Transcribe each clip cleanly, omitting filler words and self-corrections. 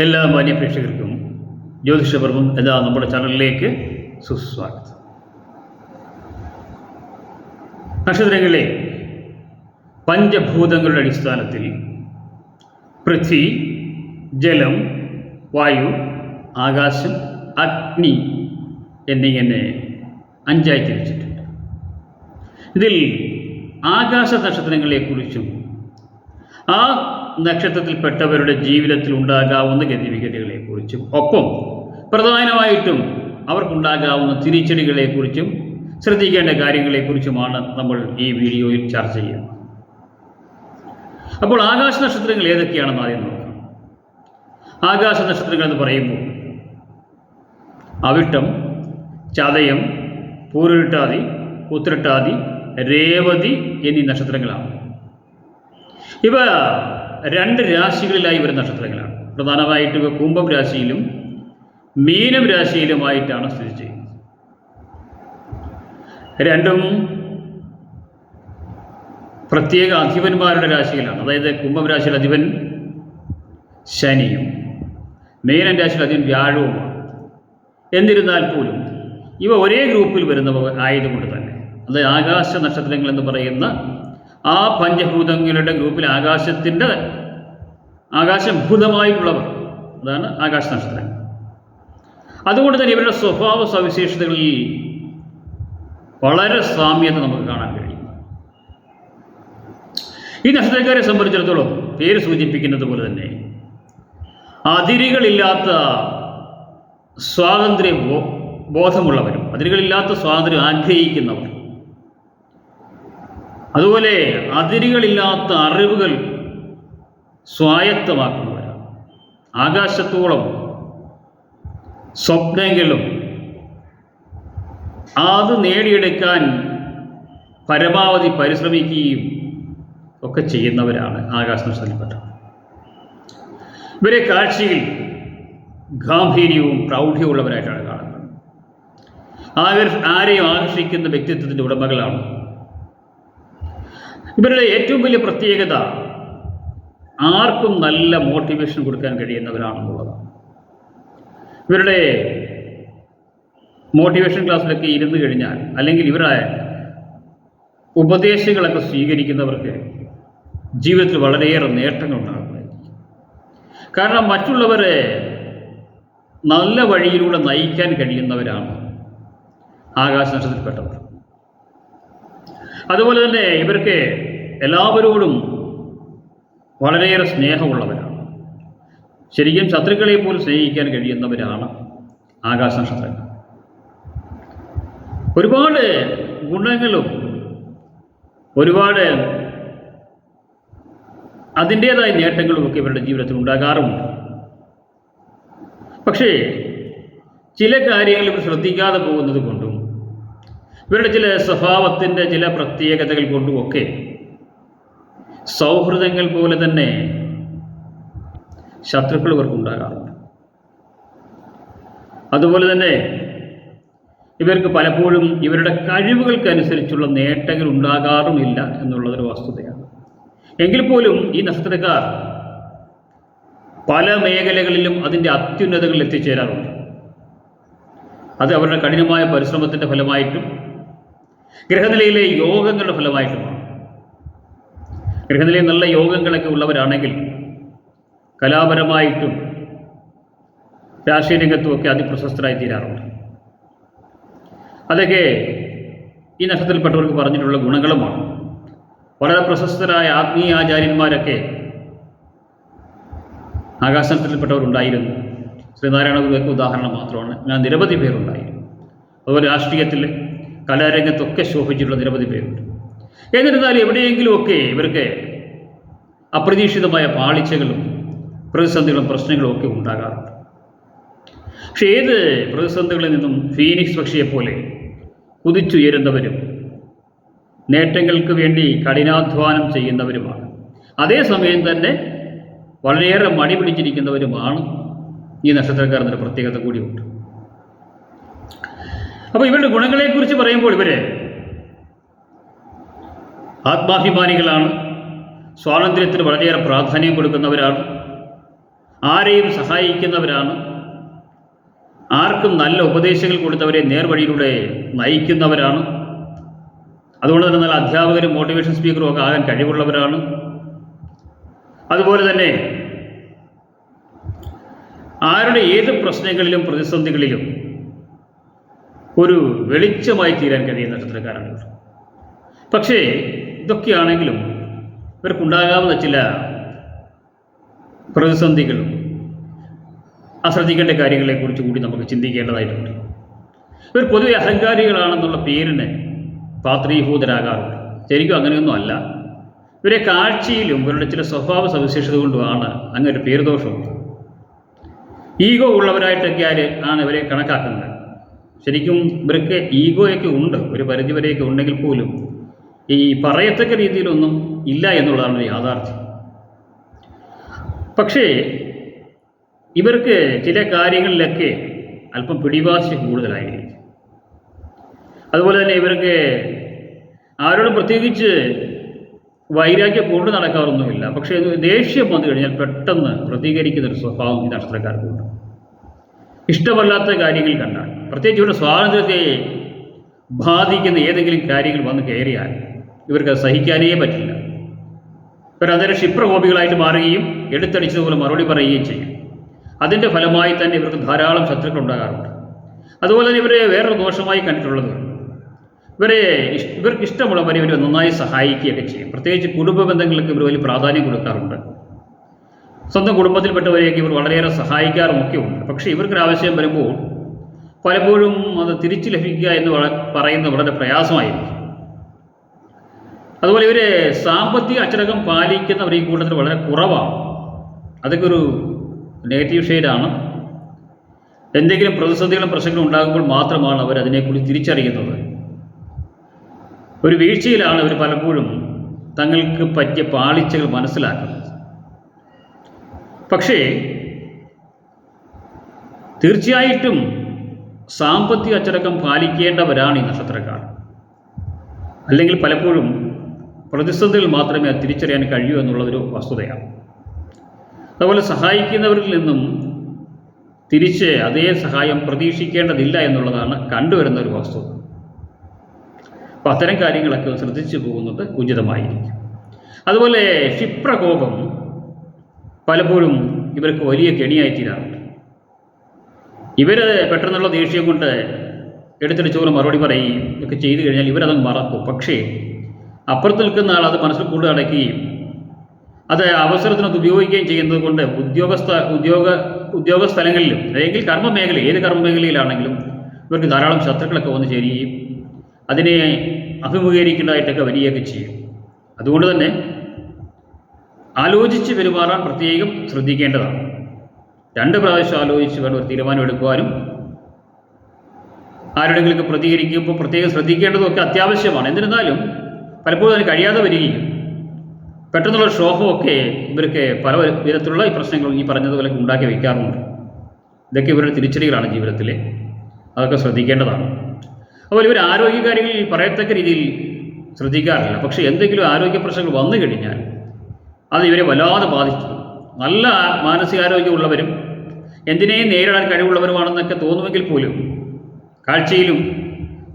എല്ലാ മാന്യ പ്രേക്ഷകർക്കും ജ്യോതിഷപർവം എന്ന നമ്മുടെ ചാനലിലേക്ക് സുസ്വാഗതം. നക്ഷത്രങ്ങളെ പഞ്ചഭൂതങ്ങളുടെ അടിസ്ഥാനത്തിൽ പൃഥ്വി, ജലം, വായു, ആകാശം, അഗ്നി എന്നിങ്ങനെ അഞ്ചായി തിരിച്ചിട്ടുണ്ട്. ഇതിൽ ആകാശ നക്ഷത്രങ്ങളെക്കുറിച്ചും ആ നക്ഷത്രത്തിൽപ്പെട്ടവരുടെ ജീവിതത്തിൽ ഉണ്ടാകാവുന്ന ഗതിവിഗതികളെക്കുറിച്ചും ഒപ്പം പ്രധാനമായിട്ടും അവർക്കുണ്ടാകാവുന്ന തിരിച്ചടികളെക്കുറിച്ചും ശ്രദ്ധിക്കേണ്ട കാര്യങ്ങളെക്കുറിച്ചുമാണ് നമ്മൾ ഈ വീഡിയോയിൽ ചർച്ച ചെയ്യുന്നത്. അപ്പോൾ ആകാശ നക്ഷത്രങ്ങൾ ഏതൊക്കെയാണെന്ന് ആദ്യം നോക്കാം. ആകാശ നക്ഷത്രങ്ങൾ എന്ന് പറയുമ്പോൾ അവിട്ടം, ചതയം, പൂരുരുട്ടാതി, ഉത്രട്ടാതി, രേവതി എന്നീ നക്ഷത്രങ്ങളാണ്. ഇവ രണ്ട് രാശികളിലായി വരുന്ന നക്ഷത്രങ്ങളാണ്. പ്രധാനമായിട്ട് ഇവ കുംഭം രാശിയിലും മീനം രാശിയിലുമായിട്ടാണ് സ്ഥിതി ചെയ്യുന്നത്. രണ്ടും പ്രത്യേക അധിപന്മാരുടെ രാശികളാണ്. അതായത് കുംഭം രാശിയിൽ അധിപൻ ശനിയും മീനം രാശിയിൽ അധിപൻ വ്യാഴവുമാണ്. എന്നിരുന്നാൽ പോലും ഇവ ഒരേ ഗ്രൂപ്പിൽ വരുന്നവ ആയതുകൊണ്ട് തന്നെ അതായത് ആകാശ നക്ഷത്രങ്ങൾ എന്ന് പറയുന്ന ആ പഞ്ചഭൂതങ്ങളുടെ ഗ്രൂപ്പിൽ ആകാശഭൂതമായിട്ടുള്ളവർ, അതാണ് ആകാശ നക്ഷത്രങ്ങൾ. അതുകൊണ്ട് തന്നെ ഇവരുടെ സ്വഭാവ സവിശേഷതകളിൽ വളരെ സാമ്യത നമുക്ക് കാണാൻ കഴിയും. ഈ നക്ഷത്രക്കാരെ സംബന്ധിച്ചിടത്തോളം പേര് സൂചിപ്പിക്കുന്നത് പോലെ തന്നെ അതിരുകളില്ലാത്ത സ്വാതന്ത്ര്യ ബോധമുള്ളവരും അതിരുകളില്ലാത്ത സ്വാതന്ത്ര്യം ആഗ്രഹിക്കുന്നവർ, അതുപോലെ അതിരുകളില്ലാത്ത അറിവുകൾ സ്വായത്തമാക്കുന്നവരാണ്. ആകാശത്തോളം സ്വപ്നങ്ങളും അത് നേടിയെടുക്കാൻ പരമാവധി പരിശ്രമിക്കുകയും ഒക്കെ ചെയ്യുന്നവരാണ് ആകാശ നക്ഷത്രത്തിൽപ്പെട്ടവർ. ഇവരെ കാഴ്ചയിൽ ഗാംഭീര്യവും പ്രൗഢിയുള്ളവരായിട്ടാണ് കാണുന്നത്. ആരെയും ആകർഷിക്കുന്ന വ്യക്തിത്വത്തിൻ്റെ ഉടമകളാണ്. ഇവരുടെ ഏറ്റവും വലിയ പ്രത്യേകത ആർക്കും നല്ല മോട്ടിവേഷൻ കൊടുക്കാൻ കഴിയുന്നവരാണെന്നുള്ളതാണ്. ഇവരുടെ മോട്ടിവേഷൻ ക്ലാസ്സിലൊക്കെ ഇരുന്ന് കഴിഞ്ഞാൽ അല്ലെങ്കിൽ ഇവരുടെ ഉപദേശങ്ങളൊക്കെ സ്വീകരിക്കുന്നവർക്ക് ജീവിതത്തിൽ വളരെയേറെ നേട്ടങ്ങളുണ്ടാകുന്നതായിരിക്കും. കാരണം മറ്റുള്ളവരെ നല്ല വഴിയിലൂടെ നയിക്കാൻ കഴിയുന്നവരാണ് ആകാശ നക്ഷത്രത്തിൽപ്പെട്ടവർ. അതുപോലെ തന്നെ ഇവർക്ക് എല്ലാവരോടും വളരെയേറെ സ്നേഹമുള്ളവരാണ്. ശരിക്കും ശത്രുക്കളെ പോലും സ്നേഹിക്കാൻ കഴിയുന്നവരാണ് ആകാശ നക്ഷത്രങ്ങൾ. ഒരുപാട് ഗുണങ്ങളും ഒരുപാട് അതിൻ്റേതായ നേട്ടങ്ങളുമൊക്കെ ഇവരുടെ ജീവിതത്തിൽ ഉണ്ടാകാറുമുണ്ട്. പക്ഷേ ചില കാര്യങ്ങൾ ഇവർ ശ്രദ്ധിക്കാതെ പോകുന്നത് കൊണ്ടും ഇവരുടെ ചില സ്വഭാവത്തിൻ്റെ ചില പ്രത്യേകതകൾ കൊണ്ടുമൊക്കെ സൗഹൃദങ്ങൾ പോലെ തന്നെ ശത്രുക്കൾ ഇവർക്കുണ്ടാകാറുണ്ട്. അതുപോലെ തന്നെ ഇവർക്ക് പലപ്പോഴും ഇവരുടെ കഴിവുകൾക്കനുസരിച്ചുള്ള നേട്ടങ്ങൾ ഉണ്ടാകാറുമില്ല എന്നുള്ളതൊരു വസ്തുതയാണ്. എങ്കിൽ പോലും ഈ നക്ഷത്രക്കാർ പല മേഖലകളിലും അതിൻ്റെ അത്യുന്നതകളിൽ എത്തിച്ചേരാറുണ്ട്. അത് അവരുടെ കഠിനമായ പരിശ്രമത്തിൻ്റെ ഫലമായിട്ടും ഗ്രഹനിലയിലെ യോഗങ്ങളുടെ ഫലമായിട്ടുമാണ്. ഗ്രഹനിലയിൽ നല്ല യോഗങ്ങളൊക്കെ ഉള്ളവരാണെങ്കിൽ കലാപരമായിട്ടും രാഷ്ട്രീയ രംഗത്തുമൊക്കെ അതിപ്രശസ്തരായി തീരാറുണ്ട്. അതൊക്കെ ഈ നക്ഷത്രത്തിൽപ്പെട്ടവർക്ക് പറഞ്ഞിട്ടുള്ള ഗുണങ്ങളുമാണ്. വളരെ പ്രശസ്തരായ ആത്മീയാചാര്യന്മാരൊക്കെ ആകാശ നക്ഷത്രത്തിൽപ്പെട്ടവരുണ്ടായിരുന്നു. ശ്രീനാരായണ ഗുരുവൊക്കെ ഉദാഹരണം മാത്രമാണ്. ഞാൻ നിരവധി പേരുണ്ടായിരുന്നു. അതുപോലെ രാഷ്ട്രീയത്തിൽ കലാരംഗത്തൊക്കെ ശോഭിച്ചിട്ടുള്ള നിരവധി പേരുണ്ട്. എന്നിരുന്നാലും എവിടെയെങ്കിലുമൊക്കെ ഇവർക്ക് അപ്രതീക്ഷിതമായ പാളിച്ചകളും പ്രതിസന്ധികളും പ്രശ്നങ്ങളും ഒക്കെ ഉണ്ടാകാറുണ്ട്. പക്ഷേ ഏത് പ്രതിസന്ധികളിൽ നിന്നും ഫീനിക്സ് പക്ഷിയെപ്പോലെ കുതിച്ചുയരുന്നവരും നേട്ടങ്ങൾക്ക് വേണ്ടി കഠിനാധ്വാനം ചെയ്യുന്നവരുമാണ്. അതേസമയം തന്നെ വളരെയേറെ മടി പിടിച്ചിരിക്കുന്നവരുമാണ് ഈ നക്ഷത്രക്കാർ എന്നൊരു പ്രത്യേകത കൂടിയുണ്ട്. അപ്പോൾ ഇവരുടെ ഗുണങ്ങളെക്കുറിച്ച് പറയുമ്പോൾ ഇവർ ആത്മാഭിമാനികളാണ്, സ്വാതന്ത്ര്യത്തിന് വളരെയേറെ പ്രാധാന്യം കൊടുക്കുന്നവരാണ്, ആരെയും സഹായിക്കുന്നവരാണ്, ആർക്കും നല്ല ഉപദേശങ്ങൾ കൊടുത്തവരെ നേർവഴിയിലൂടെ നയിക്കുന്നവരാണ്. അതുകൊണ്ട് തന്നെ നല്ല അധ്യാപകരും മോട്ടിവേഷൻ സ്പീക്കറും ഒക്കെ ആകാൻ കഴിവുള്ളവരാണ്. അതുപോലെ തന്നെ ആരുടെ ഏത് പ്രശ്നങ്ങളിലും പ്രതിസന്ധികളിലും ഒരു വെളിച്ചമായി തീരാൻ കഴിയുന്ന നക്ഷത്രക്കാരാണ്. പക്ഷേ ഇതൊക്കെയാണെങ്കിലും ഇവർക്കുണ്ടാകാവുന്ന ചില പ്രതിസന്ധികളും അശ്രദ്ധിക്കേണ്ട കാര്യങ്ങളെക്കുറിച്ച് കൂടി നമുക്ക് ചിന്തിക്കേണ്ടതായിട്ടുണ്ട്. ഇവർ പൊതുവെ അഹങ്കാരികളാണെന്നുള്ള പേരിന് പാത്രീഭൂതരാകാറുണ്ട്. ശരിക്കും അങ്ങനെയൊന്നും അല്ല. ഇവരെ കാഴ്ചയിലും ഇവരുടെ ചില സ്വഭാവ സവിശേഷത കൊണ്ടുമാണ് അങ്ങനെ ഒരു പേരുദോഷമുണ്ട്. ഈഗോ ഉള്ളവരായിട്ടൊക്കെ ആണ് ഇവരെ കണക്കാക്കുന്നത്. ശരിക്കും ഇവർക്ക് ഈഗോയൊക്കെ ഉണ്ട്, ഒരു പരിധിവരെയൊക്കെ ഉണ്ടെങ്കിൽ പോലും ഈ പറയത്തക്ക രീതിയിലൊന്നും ഇല്ല എന്നുള്ളതാണ് ഒരു യാഥാർത്ഥ്യം. പക്ഷേ ഇവർക്ക് ചില കാര്യങ്ങളിലൊക്കെ അല്പം പിടിവാശി കൂടുതലായിരിക്കും. അതുപോലെ തന്നെ ഇവർക്ക് ആരോടും പ്രത്യേകിച്ച് വൈരാഗ്യം കൊണ്ടു നടക്കാറൊന്നുമില്ല. പക്ഷേ ദേഷ്യം വന്നു കഴിഞ്ഞാൽ പെട്ടെന്ന് പ്രതികരിക്കുന്നൊരു സ്വഭാവം ഈ നക്ഷത്രക്കാർക്കുണ്ട്. ഇഷ്ടമല്ലാത്ത കാര്യങ്ങൾ കണ്ടാൽ, പ്രത്യേകിച്ച് ഇവരുടെ സ്വാതന്ത്ര്യത്തെ ബാധിക്കുന്ന ഏതെങ്കിലും കാര്യങ്ങൾ വന്ന് കയറിയാൽ ഇവർക്ക് സഹിക്കാനേ പറ്റില്ല. ഇവരന്നേരം ക്ഷിപ്രകോപികളായിട്ട് മാറുകയും എടുത്തടിച്ചതുപോലെ മറുപടി പറയുകയും ചെയ്യും. അതിൻ്റെ ഫലമായി തന്നെ ഇവർക്ക് ധാരാളം ശത്രുക്കൾ ഉണ്ടാകാറുണ്ട്. അതുപോലെ തന്നെ ഇവരെ വേറൊരു ദോഷമായി കണ്ടിട്ടുള്ളത്, ഇവർക്ക് ഇഷ്ടമുള്ളവരെ ഇവർ നന്നായി സഹായിക്കുകയൊക്കെ ചെയ്യും. പ്രത്യേകിച്ച് കുടുംബ ബന്ധങ്ങൾക്ക് ഇവർ വലിയ പ്രാധാന്യം കൊടുക്കാറുണ്ട്. സ്വന്തം കുടുംബത്തിൽപ്പെട്ടവരെയൊക്കെ ഇവർ വളരെയേറെ സഹായിക്കാറുമൊക്കെ ഉണ്ട്. പക്ഷേ ഇവർക്കൊരാവശ്യം വരുമ്പോൾ പലപ്പോഴും അത് തിരിച്ചു ലഭിക്കുക എന്ന് പറയുന്നത് വളരെ പ്രയാസമായിരിക്കും. അതുപോലെ ഇവർ സാമ്പത്തിക അച്ചടക്കം പാലിക്കുന്നവർ ഈ കൂട്ടത്തിൽ വളരെ കുറവാണ്. അതൊക്കെ ഒരു നെഗറ്റീവ് ഷെയ്ഡാണ്. എന്തെങ്കിലും പ്രതിസന്ധികളും പ്രശ്നങ്ങളും ഉണ്ടാകുമ്പോൾ മാത്രമാണ് അവർ അതിനെക്കുറിച്ച് തിരിച്ചറിയുന്നത്. ഒരു വീഴ്ചയിലാണ് അവർ പലപ്പോഴും തങ്ങൾക്ക് പറ്റിയ പാളിച്ചകൾ മനസ്സിലാക്കുന്നത്. പക്ഷേ തീർച്ചയായിട്ടും സാമ്പത്തിക അച്ചടക്കം പാലിക്കേണ്ടവരാണ് ഈ നക്ഷത്രക്കാർ. അല്ലെങ്കിൽ പലപ്പോഴും പ്രതിസന്ധികൾ മാത്രമേ അത് തിരിച്ചറിയാൻ കഴിയൂ എന്നുള്ളതൊരു വസ്തുതയാണ്. അതുപോലെ സഹായിക്കുന്നവരിൽ നിന്നും തിരിച്ച് അതേ സഹായം പ്രതീക്ഷിക്കേണ്ടതില്ല എന്നുള്ളതാണ് കണ്ടുവരുന്ന ഒരു വസ്തുത. അപ്പം അത്തരം കാര്യങ്ങളൊക്കെ ശ്രദ്ധിച്ചു പോകുന്നത് ഉചിതമായിരിക്കും. അതുപോലെ ക്ഷിപ്രകോപം പലപ്പോഴും ഇവർക്ക് വലിയ കെണിയായി തീരാറുണ്ട്. ഇവർ പെട്ടെന്നുള്ള ദേഷ്യം കൊണ്ട് എടുത്തടിച്ചോലെ മറുപടി പറയുകയും ഒക്കെ ചെയ്തു കഴിഞ്ഞാൽ ഇവരത് മറക്കും. പക്ഷേ അപ്പുറത്ത് നിൽക്കുന്ന ആൾ അത് മനസ്സിൽ കൊണ്ടു നടക്കുകയും അത് അവസരത്തിനൊത്ത് ഉപയോഗിക്കുകയും ചെയ്യുന്നത് കൊണ്ട് ഉദ്യോഗ സ്ഥലങ്ങളിലും അല്ലെങ്കിൽ കർമ്മമേഖല, ഏത് കർമ്മമേഖലയിലാണെങ്കിലും ഇവർക്ക് ധാരാളം ശത്രുക്കളൊക്കെ വന്നു ചേരുകയും അതിനെ അഭിമുഖീകരിക്കേണ്ടതായിട്ടൊക്കെ വരികയൊക്കെ ചെയ്യും. അതുകൊണ്ട് തന്നെ ആലോചിച്ച് പെരുമാറാൻ പ്രത്യേകം ശ്രദ്ധിക്കേണ്ടതാണ്. 2 പ്രാവശ്യം ആലോചിച്ച് വേണം ഒരു തീരുമാനം എടുക്കുവാനും ആരുടെങ്കിലൊക്കെ പ്രതികരിക്കുമ്പോൾ പ്രത്യേകം ശ്രദ്ധിക്കേണ്ടതൊക്കെ അത്യാവശ്യമാണ്. എന്നിരുന്നാലും പലപ്പോഴും അതിന് കഴിയാതെ വരികയും പെട്ടെന്നുള്ള ക്ഷോഭമൊക്കെ ഇവർക്ക് പല വിധത്തിലുള്ള ഈ പ്രശ്നങ്ങൾ ഈ പറഞ്ഞതുപോലെ ഉണ്ടാക്കി വയ്ക്കാറുണ്ട്. ഇതൊക്കെ ഇവരുടെ തിരിച്ചടികളാണ് ജീവിതത്തിൽ. അതൊക്കെ ശ്രദ്ധിക്കേണ്ടതാണ്. അതുപോലെ ഇവർ ആരോഗ്യകാര്യങ്ങളിൽ പറയത്തക്ക രീതിയിൽ ശ്രദ്ധിക്കാറില്ല. പക്ഷേ എന്തെങ്കിലും ആരോഗ്യ പ്രശ്നങ്ങൾ വന്നു കഴിഞ്ഞാൽ അത് ഇവരെ വല്ലാതെ ബാധിച്ചു. നല്ല മാനസികാരോഗ്യമുള്ളവരും എന്തിനേയും നേരിടാൻ കഴിവുള്ളവരുമാണെന്നൊക്കെ തോന്നുമെങ്കിൽ പോലും കാഴ്ചയിലും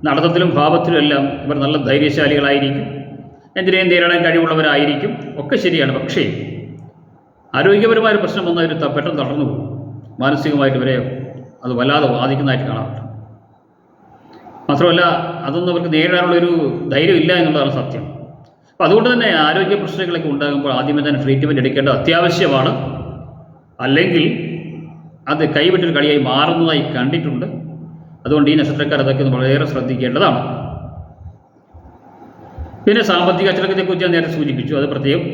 നടത്തത്തിലും ഭാവത്തിലും എല്ലാം ഇവർ നല്ല ധൈര്യശാലികളായിരിക്കും, എന്തിനേയും നേരിടാൻ കഴിവുള്ളവരായിരിക്കും, ഒക്കെ ശരിയാണ്. പക്ഷേ ആരോഗ്യപരമായ ഒരു പ്രശ്നം വന്നവർ പെട്ടെന്ന് തളർന്നു പോകും. മാനസികമായിട്ട് ഇവരെ അത് വല്ലാതെ ബാധിക്കുന്നതായിട്ട് കാണാറുണ്ട്. മാത്രമല്ല അതൊന്നും അവർക്ക് നേരിടാനുള്ളൊരു ധൈര്യം ഇല്ല എന്നുള്ളതാണ് സത്യം. അപ്പോൾ അതുകൊണ്ട് തന്നെ ആരോഗ്യ പ്രശ്നങ്ങളൊക്കെ ഉണ്ടാകുമ്പോൾ ആദ്യമേ തന്നെ ട്രീറ്റ്മെൻറ്റ് എടുക്കേണ്ടത് അത്യാവശ്യമാണ്. അല്ലെങ്കിൽ അത് കൈവിട്ടൊരു കളിയായി മാറുന്നതായി കണ്ടിട്ടുണ്ട്. അതുകൊണ്ട് ഈ നക്ഷത്രക്കാർ അതൊക്കെ വളരെയേറെ ശ്രദ്ധിക്കേണ്ടതാണ്. പിന്നെ സാമ്പത്തിക അച്ചടക്കത്തെക്കുറിച്ച് ഞാൻ നേരത്തെ സൂചിപ്പിച്ചു, അത് പ്രത്യേകം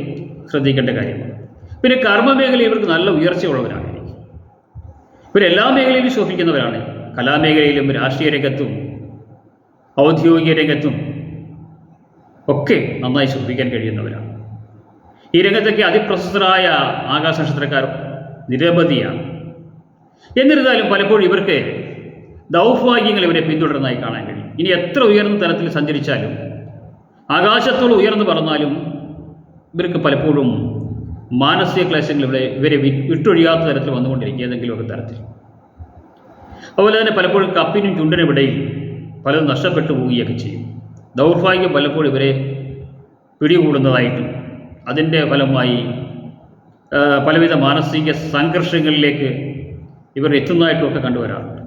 ശ്രദ്ധിക്കേണ്ട കാര്യമാണ്. പിന്നെ കർമ്മമേഖലയിൽ ഇവർക്ക് നല്ല ഉയർച്ചയുള്ളവരാണ്. ഇവരെല്ലാ മേഖലയിലും ശോഭിക്കുന്നവരാണ്. കലാമേഖലയിലും രാഷ്ട്രീയ രംഗത്തും ഔദ്യോഗിക രംഗത്തും ഒക്കെ നന്നായി ശോഭിക്കാൻ കഴിയുന്നവരാണ്. ഈ രംഗത്തൊക്കെ അതിപ്രശസ്തരായ ആകാശ നക്ഷത്രക്കാർ നിരവധിയാണ്. എന്നിരുന്നാലും പലപ്പോഴും ഇവർക്ക് ദൗർഭാഗ്യങ്ങൾ ഇവരെ പിന്തുടരുന്നതായി കാണാൻ കഴിയും. ഇനി എത്ര ഉയർന്ന തലത്തിൽ സഞ്ചരിച്ചാലും, ആകാശത്തോളം ഉയർന്നു പറഞ്ഞാലും ഇവർക്ക് പലപ്പോഴും മാനസിക ക്ലേശങ്ങൾ ഇവരെ വിട്ടൊഴിയാത്ത തരത്തിൽ വന്നുകൊണ്ടിരിക്കുക ഏതെങ്കിലുമൊക്കെ തരത്തിൽ. അതുപോലെ തന്നെ പലപ്പോഴും കപ്പിനും ചുണ്ടിനും ഇടയിൽ പലതും നഷ്ടപ്പെട്ടു പോവുകയൊക്കെ ചെയ്യും. ദൗർഭാഗ്യം പലപ്പോഴും ഇവരെ പിടികൂടുന്നതായിട്ടും അതിൻ്റെ ഫലമായി പലവിധ മാനസിക സംഘർഷങ്ങളിലേക്ക് ഇവർ എത്തുന്നതായിട്ടുമൊക്കെ കണ്ടുവരാറുണ്ട്.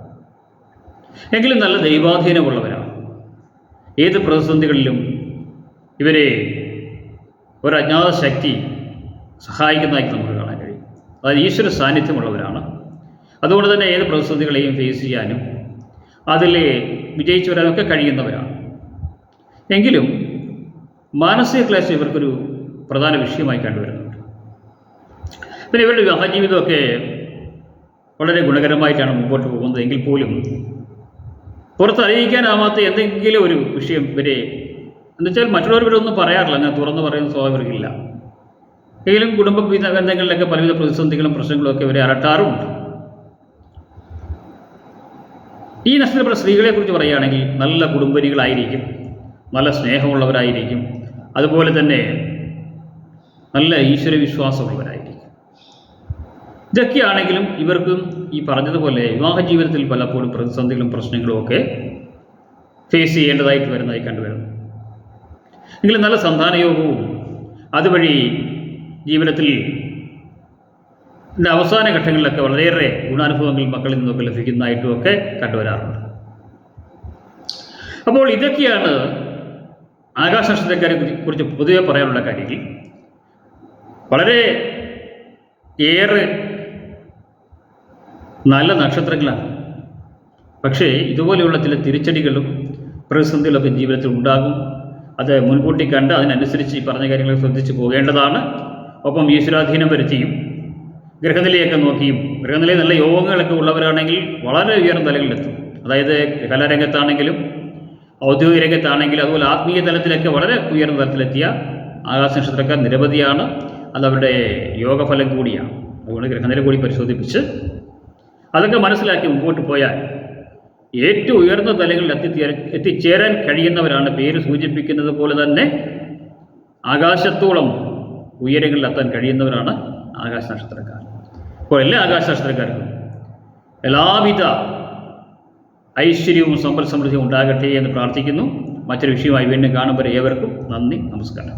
എങ്കിലും നല്ല ദൈവാധീനമുള്ളവരാണ്. ഏത് പ്രതിസന്ധികളിലും ഇവരെ ഒരു അജ്ഞാത ശക്തി സഹായിക്കുന്നതായിട്ട് നമുക്ക് കാണാൻ കഴിയും. അതായത് ഈശ്വര സാന്നിധ്യമുള്ളവരാണ്. അതുകൊണ്ട് തന്നെ ഏത് പ്രതിസന്ധികളെയും ഫേസ് ചെയ്യാനും അതിൽ വിജയിച്ചു വരാനൊക്കെ കഴിയുന്നവരാണ്. എങ്കിലും മാനസിക ക്ലേശം ഇവർക്കൊരു പ്രധാന വിഷയമായി കണ്ടുവരുന്നുണ്ട്. പിന്നെ ഇവരുടെ വിവാഹജീവിതമൊക്കെ വളരെ ഗുണകരമായിട്ടാണ് മുമ്പോട്ട് പോകുന്നത്. എങ്കിൽ പോലും പുറത്തറിയിക്കാനാവാത്ത എന്തെങ്കിലും ഒരു വിഷയം ഇവരെ എന്നുവെച്ചാൽ മറ്റുള്ളവരൊന്നും പറയാറില്ല, അങ്ങനെ തുറന്നു പറയുന്ന സ്വാഭാവികമില്ല. എങ്കിലും കുടുംബ ബന്ധങ്ങളിലൊക്കെ പലവിധ പ്രതിസന്ധികളും പ്രശ്നങ്ങളും ഒക്കെ ഇവരെ അലട്ടാറുമുണ്ട്. ഈ നക്ഷത്രത്തിലുള്ള സ്ത്രീകളെക്കുറിച്ച് പറയുകയാണെങ്കിൽ നല്ല കുടുംബിനികളായിരിക്കും, നല്ല സ്നേഹമുള്ളവരായിരിക്കും, അതുപോലെ തന്നെ നല്ല ഈശ്വരവിശ്വാസമുള്ളവരായിരിക്കും. ഇതൊക്കെയാണെങ്കിലും ഇവർക്കും ഈ പറഞ്ഞതുപോലെ വിവാഹ ജീവിതത്തിൽ പലപ്പോഴും പ്രതിസന്ധികളും പ്രശ്നങ്ങളും ഒക്കെ ഫേസ് ചെയ്യേണ്ടതായിട്ട് വരുന്നതായി കണ്ടുവരുന്നു. എങ്കിലും നല്ല സന്താനയോഗവും അതുവഴി ജീവിതത്തിൽ അവസാന ഘട്ടങ്ങളിലൊക്കെ വളരെയേറെ ഗുണാനുഭവങ്ങൾ മക്കളിൽ നിന്നൊക്കെ ലഭിക്കുന്നതായിട്ടുമൊക്കെ കണ്ടുവരാറുണ്ട്. അപ്പോൾ ഇതൊക്കെയാണ് ആകാശ നക്ഷത്രക്കാരെ കുറിച്ച് പൊതുവെ പറയാനുള്ള കാര്യങ്ങൾ. വളരെ ഏറെ നല്ല നക്ഷത്രങ്ങളാണ്. പക്ഷേ ഇതുപോലെയുള്ള ചില തിരിച്ചടികളും പ്രതിസന്ധികളൊക്കെ ജീവിതത്തിൽ ഉണ്ടാകും. അത് മുൻകൂട്ടി കണ്ട് അതിനനുസരിച്ച് ഈ പറഞ്ഞ കാര്യങ്ങൾ ശ്രദ്ധിച്ച് പോകേണ്ടതാണ്. ഒപ്പം ഈശ്വരാധീനം വരുത്തിയും ഗ്രഹനിലയൊക്കെ നോക്കിയും, ഗ്രഹനിലയിൽ നല്ല യോഗങ്ങളൊക്കെ ഉള്ളവരാണെങ്കിൽ വളരെ ഉയർന്ന തലങ്ങളിലെത്തും. അതായത് കലാരംഗത്താണെങ്കിലും ഔദ്യോഗിക രംഗത്താണെങ്കിലും അതുപോലെ ആത്മീയ തലത്തിലൊക്കെ വളരെ ഉയർന്ന തലത്തിലെത്തിയ ആകാശ നക്ഷത്രക്കാർ നിരവധിയാണ്. അതവരുടെ യോഗഫലം കൂടിയാണ്. അതുകൊണ്ട് ഗ്രഹനില കൂടി പരിശോധിപ്പിച്ച് അതൊക്കെ മനസ്സിലാക്കി മുമ്പോട്ട് പോയാൽ ഏറ്റവും ഉയർന്ന തലങ്ങളിൽ എത്തിച്ചേരാൻ കഴിയുന്നവരാണ്. പേര് സൂചിപ്പിക്കുന്നത് പോലെ തന്നെ ആകാശത്തോളം ഉയരങ്ങളിലെത്താൻ കഴിയുന്നവരാണ് ആകാശ നക്ഷത്രക്കാർ. അപ്പോൾ എല്ലാ ആകാശ നക്ഷത്രക്കാർക്കും എല്ലാവിധ ഐശ്വര്യവും സമ്പൽ സമൃദ്ധിയും ഉണ്ടാകട്ടെ എന്ന് പ്രാർത്ഥിക്കുന്നു. മറ്റൊരു വിഷയമായി വീണ്ടും കാണുമ്പോൾ ഏവർക്കും നന്ദി, നമസ്കാരം.